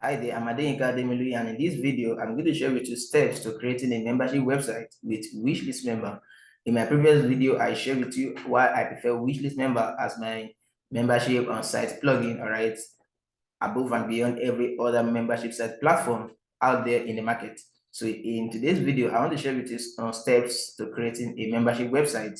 Hi there, I'm Adeyinka Ademelu, and in this video, I'm going to share with you steps to creating a membership website with Wishlist member. In my previous video, I shared with you why I prefer Wishlist member as my membership on site plugin, all right, above and beyond every other membership site platform out there in the market. So in today's video, I want to share with you some steps to creating a membership website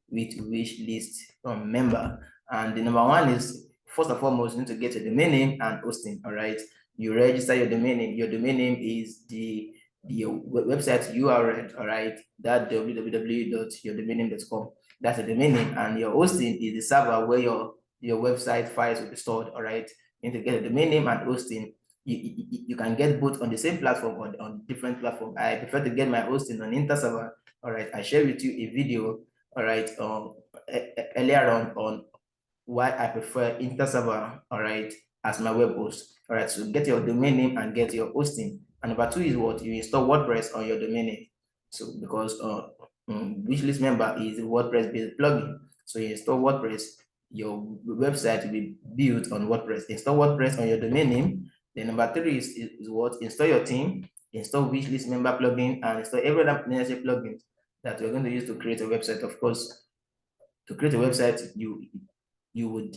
with Wishlist member. And the number one is, first and foremost, you need to get your domain name and hosting, all right? You register your domain name. Your domain name is the website URL, all right? That www.yourdomainname.com. That's the domain name, and your hosting is the server where your website files will be stored, all right? You need to get a domain name and hosting. You can get both on the same platform or on different platform. I prefer to get my hosting on InterServer, all right? I share with you a video, all right, earlier on why I prefer InterServer, all right, as my web host. All right, so get your domain name and get your hosting. And number two is what? You install WordPress on your domain name. So because Wishlist member is a WordPress based plugin, so you install WordPress, your website will be built on WordPress. Install WordPress on your domain name. Then number three is what? Install your theme, install Wishlist member plugin, and install every other necessary plugins that you're going to use to create a website. Of course, to create a website, you would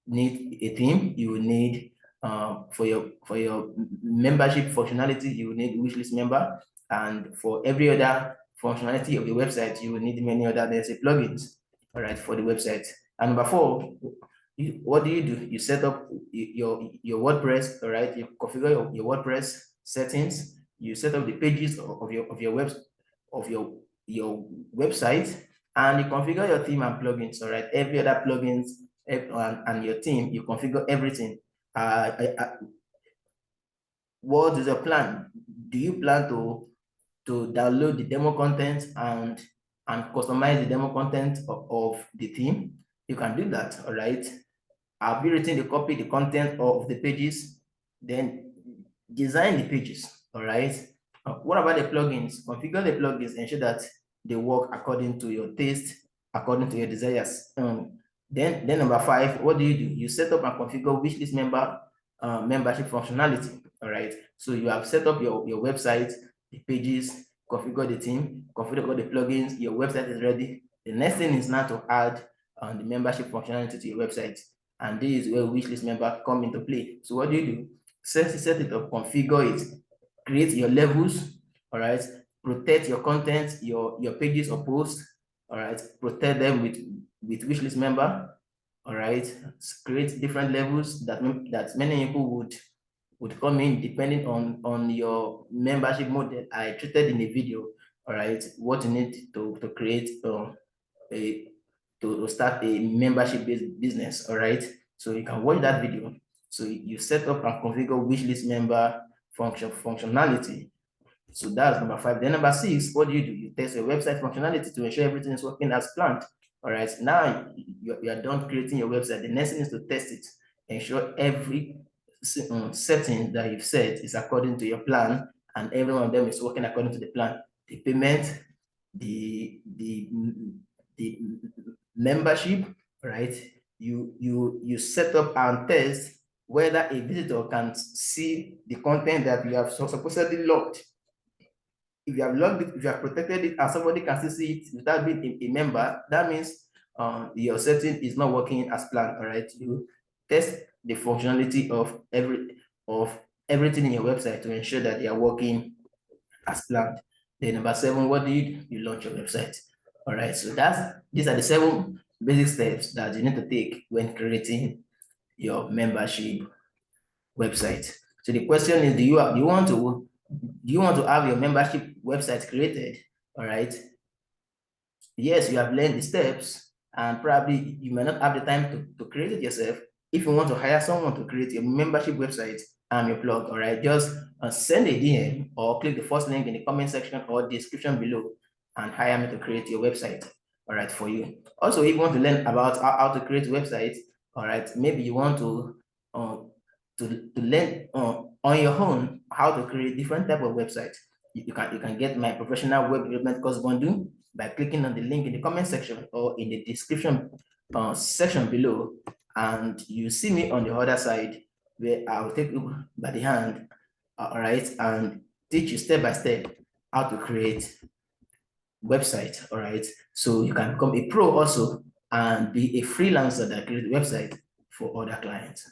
need a theme. You will need for your membership functionality, you will need Wishlist member, and for every other functionality of the website, you will need many other necessary plugins, all right, for the website. And number four, what do? You set up your WordPress, all right? You configure your WordPress settings. You set up the pages of your web of your website, and you configure your theme and plugins, all right? Every other plugins and your theme, you configure everything. What is your plan? Do you plan to download the demo content and customize the demo content of the theme? You can do that, all right? Have you written the content of the pages? Then design the pages, all right? What about the plugins? Configure the plugins, ensure that they work according to your taste, according to your desires. Then number five, what do? You set up and configure Wishlist member membership functionality, all right? So you have set up your website, the pages, configure the theme, configure all the plugins, your website is ready. The next thing is now to add the membership functionality to your website. And this is where Wishlist member come into play. So what do? Set it up, configure it, create your levels, all right? Protect your content, your pages or posts, all right? Protect them with Wishlist member, all right? Create different levels that many people would come in depending on your membership model. I treated in a video, all right, what you need to create to start a membership-based business, all right? So you can watch that video. So you set up and configure Wishlist member functionality. So that's number five. Then number six, what do? You test your website functionality to ensure everything is working as planned. All right, now you are done creating your website. The next thing is to test it. Ensure every setting that you've set is according to your plan, and every one of them is working according to the plan. The payment, the membership, right? You set up and test whether a visitor can see the content that you have supposedly logged. If you have logged it, if you have protected it, and somebody can still see it without being a member, that means your setting is not working as planned. All right, you test the functionality of everything in your website to ensure that they are working as planned. Then number seven, what do? You launch your website. All right, so these are the 7 basic steps that you need to take when creating your membership website. So the question is, do you want to have your membership website created? All right. Yes, you have learned the steps, and probably you may not have the time to create it yourself. If you want to hire someone to create your membership website, I'm your plug. All right, just send a DM or click the first link in the comment section or description below and hire me to create your website, all right, for you. Also, if you want to learn about how to create websites, all right, maybe you want to learn on your own how to create different type of websites. You can get my professional web development course bundle by clicking on the link in the comment section or in the description section below, and you see me on the other side where I'll take you by the hand, all right, and teach you step by step how to create website, all right. So you can become a pro also and be a freelancer that creates website for other clients.